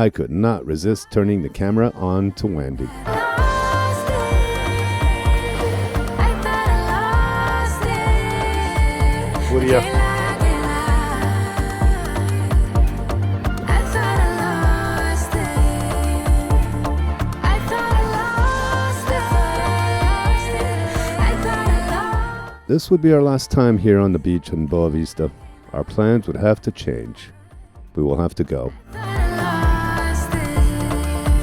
I could not resist turning the camera on to Wendy. What do you... This would be our last time here on the beach in Boa Vista. Our plans would have to change. We will have to go.